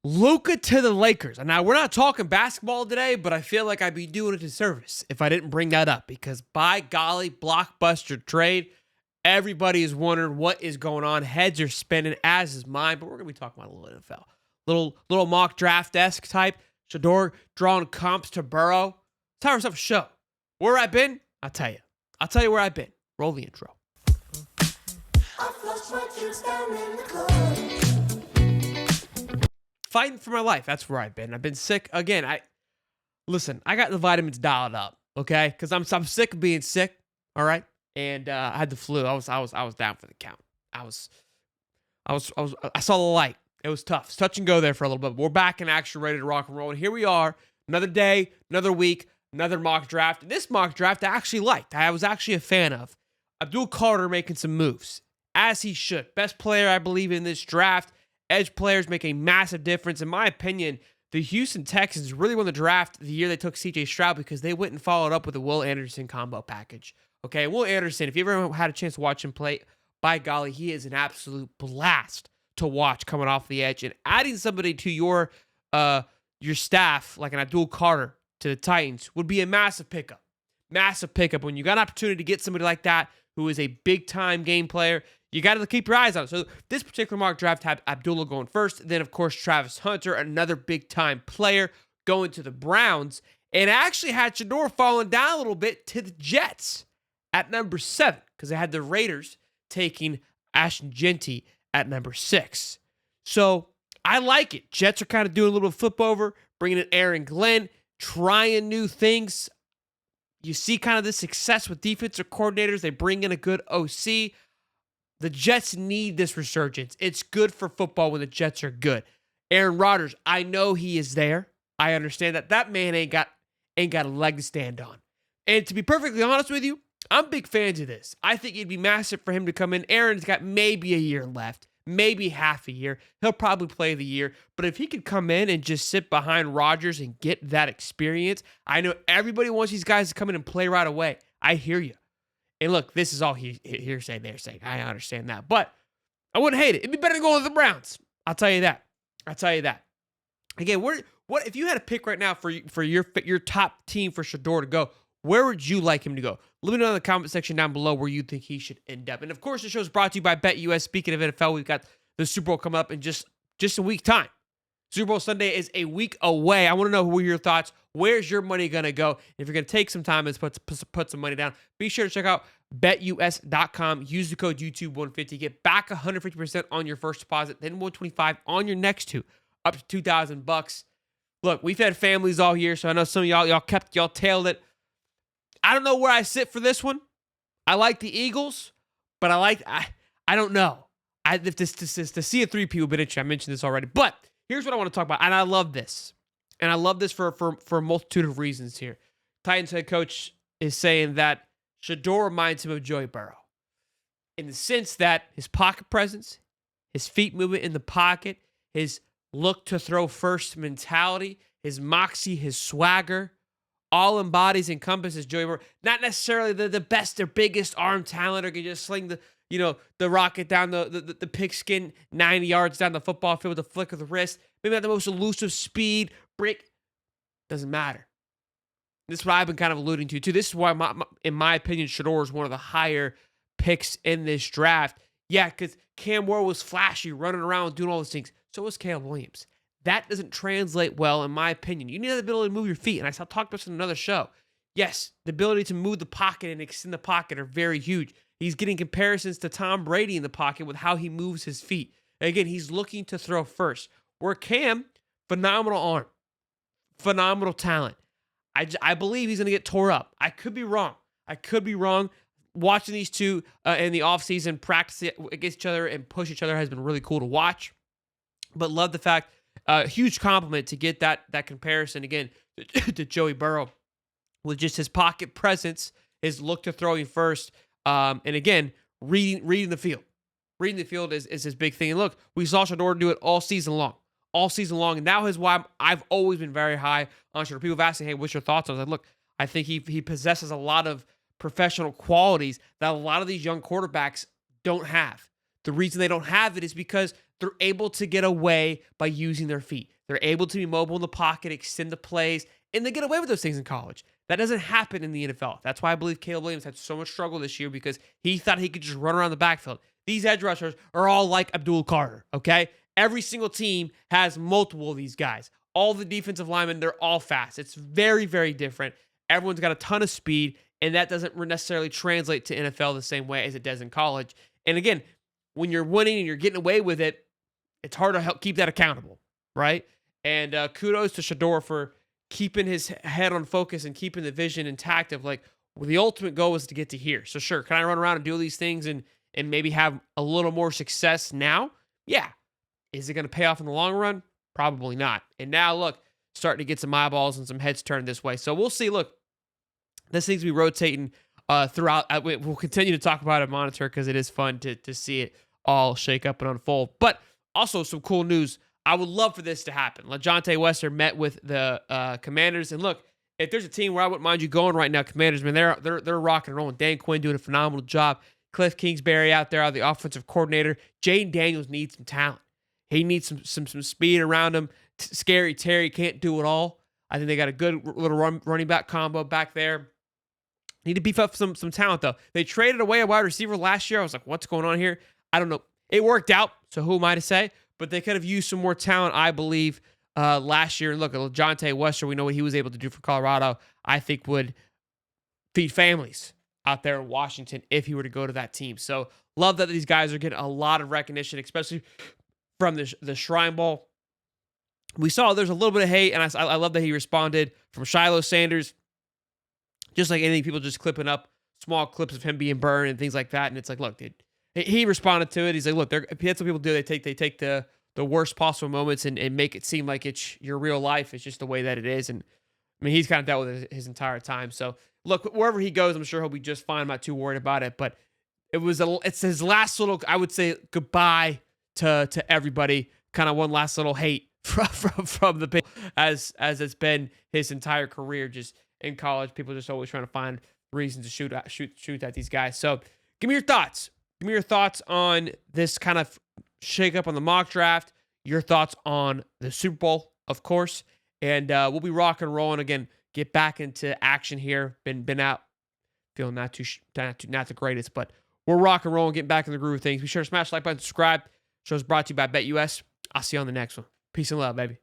Luka to the Lakers. And now we're not talking basketball today, but I feel like I'd be doing a disservice if I didn't bring that up because by golly, blockbuster trade. Everybody is wondering what is going on. Heads are spinning, as is mine. But we're gonna be talking about a little NFL, little mock draft-esque type. Shedeur drawing comps to Burrow. Let's have ourselves a show. Where I've been, I'll tell you. I'll tell you where I've been. Roll the intro. Fighting for my life. That's where I've been. I've been sick again. I got the vitamins dialed up, okay? Because I'm sick of being sick. All right. And I had the flu. I was down for the count. I saw the light. It was tough. It's touch and go there for a little bit. But we're back in action, ready to rock and roll. And here we are, another day, another week, another mock draft. And this mock draft I actually liked. I was actually a fan of Abdul Carter making some moves, as he should. Best player, I believe, in this draft. Edge players make a massive difference. In my opinion, the Houston Texans really won the draft the year they took C.J. Stroud because they went and followed up with the Will Anderson combo package. Okay, Will Anderson, if you ever had a chance to watch him play, by golly, he is an absolute blast to watch coming off the edge. And adding somebody to your staff, like an Abdul Carter to the Titans, would be a massive pickup. Massive pickup. When you got an opportunity to get somebody like that who is a big-time game player, you got to keep your eyes on it. So this particular mock draft had Abdullah going first. Then, of course, Travis Hunter, another big-time player, going to the Browns. And actually had Shedeur falling down a little bit to the Jets at number 7, because they had the Raiders taking Ashton Genty at number 6. So I like it. Jets are kind of doing a little flip over, bringing in Aaron Glenn, trying new things. You see kind of the success with defensive coordinators. They bring in a good OC. The Jets need this resurgence. It's good for football when the Jets are good. Aaron Rodgers, I know he is there. I understand that. That man ain't got a leg to stand on. And to be perfectly honest with you, I'm big fans of this. I think it'd be massive for him to come in. Aaron's got maybe a year left, maybe half a year. He'll probably play the year. But if he could come in and just sit behind Rodgers and get that experience, I know everybody wants these guys to come in and play right away. I hear you. And look, this is all hearsay, they're saying. I understand that. But I wouldn't hate it. It'd be better than going to the Browns. I'll tell you that. Again, what if you had a pick right now for your top team for Shedeur to go, where would you like him to go? Let me know in the comment section down below where you think he should end up. And of course, the show is brought to you by BetUS. Speaking of NFL, we've got the Super Bowl coming up in just a week time. Super Bowl Sunday is a week away. I want to know what are your thoughts. Where's your money going to go? If you're going to take some time and put some money down, be sure to check out betus.com. Use the code YouTube150. Get back 150% on your first deposit, then 125 on your next two, up to $2,000. Look, we've had families all year, so I know some of y'all tailed it. I don't know where I sit for this one. I like the Eagles, but I don't know. If this to see a 3P would be interesting. I mentioned this already, but here's what I want to talk about, and I love this. And I love this for a multitude of reasons here. Titans head coach is saying that Shedeur reminds him of Joey Burrow in the sense that his pocket presence, his feet movement in the pocket, his look to throw first mentality, his moxie, his swagger, all embodies, encompasses Joey Burrow. Not necessarily the best or biggest arm talent or can just sling the rocket down the pigskin 90 yards down the football field with a flick of the wrist. Maybe not the most elusive speed, break. Doesn't matter. This is what I've been kind of alluding to, too. This is why, in my opinion, Shedeur is one of the higher picks in this draft. Yeah, because Cam Ward was flashy, running around, doing all those things. So was Caleb Williams. That doesn't translate well, in my opinion. You need the ability to move your feet, and I talked about this in another show. Yes, the ability to move the pocket and extend the pocket are very huge. He's getting comparisons to Tom Brady in the pocket with how he moves his feet. Again, he's looking to throw first. Where Cam, phenomenal arm, phenomenal talent. I believe he's going to get tore up. I could be wrong. Watching these two in the offseason practice against each other and push each other has been really cool to watch. But love the fact, huge compliment to get that comparison again to Joey Burrow with just his pocket presence, his look to throwing first, and again, reading the field. Reading the field is his big thing. And look, we saw Shedeur do it all season long. And that is why I've always been very high on Shedeur. People have asked me, hey, what's your thoughts? I was like, look, I think he possesses a lot of professional qualities that a lot of these young quarterbacks don't have. The reason they don't have it is because they're able to get away by using their feet. They're able to be mobile in the pocket, extend the plays, and they get away with those things in college. That doesn't happen in the NFL. That's why I believe Caleb Williams had so much struggle this year, because he thought he could just run around the backfield. These edge rushers are all like Abdul Carter, okay? Every single team has multiple of these guys. All the defensive linemen, they're all fast. It's very, very different. Everyone's got a ton of speed, and that doesn't necessarily translate to NFL the same way as it does in college. And again, when you're winning and you're getting away with it, it's hard to help keep that accountable, right? And kudos to Shedeur for keeping his head on focus and keeping the vision intact of like, well, the ultimate goal is to get to here. So sure, can I run around and do these things and maybe have a little more success now? Yeah. Is it going to pay off in the long run? Probably not. And now look, starting to get some eyeballs and some heads turned this way. So we'll see. Look, this seems to be rotating throughout. We'll continue to talk about it, monitor, because it is fun to see it all shake up and unfold. But also some cool news. I would love for this to happen. LaJohntay Wester met with the Commanders, and look, if there's a team where I wouldn't mind you going right now, Commanders, man, they're rocking and rolling. Dan Quinn doing a phenomenal job. Cliff Kingsbury out there, the offensive coordinator. Jaden Daniels needs some talent. He needs some speed around him. Scary Terry can't do it all. I think they got a good little running back combo back there. Need to beef up some talent, though. They traded away a wide receiver last year. I was like, what's going on here? I don't know. It worked out, so who am I to say? But they could have used some more talent, I believe, last year. And look, LaJohntay Wester, we know what he was able to do for Colorado. I think would feed families out there in Washington if he were to go to that team. So love that these guys are getting a lot of recognition, especially from the Shrine Bowl. We saw there's a little bit of hate, and I love that he responded from Shedeur Sanders. Just like anything, people just clipping up small clips of him being burned and things like that. And it's like, look, dude, he responded to it. He's like, look, that's what people do. They take the worst possible moments and make it seem like it's your real life. It's just the way that it is. And I mean, he's kind of dealt with it his entire time. So look, wherever he goes, I'm sure he'll be just fine. I'm not too worried about it. But it's his last little, I would say, goodbye to everybody. Kind of one last little hate from the people, as it's been his entire career. Just in college, people just always trying to find reasons to shoot at these guys. So give me your thoughts. Give me your thoughts on this kind of shake up on the mock draft. Your thoughts on the Super Bowl, of course. And we'll be rock and rolling again. Get back into action here. Been out, feeling not the greatest, but we're rock and rolling, getting back in the groove of things. Be sure to smash the like button, subscribe. Show's brought to you by BetUS. I'll see you on the next one. Peace and love, baby.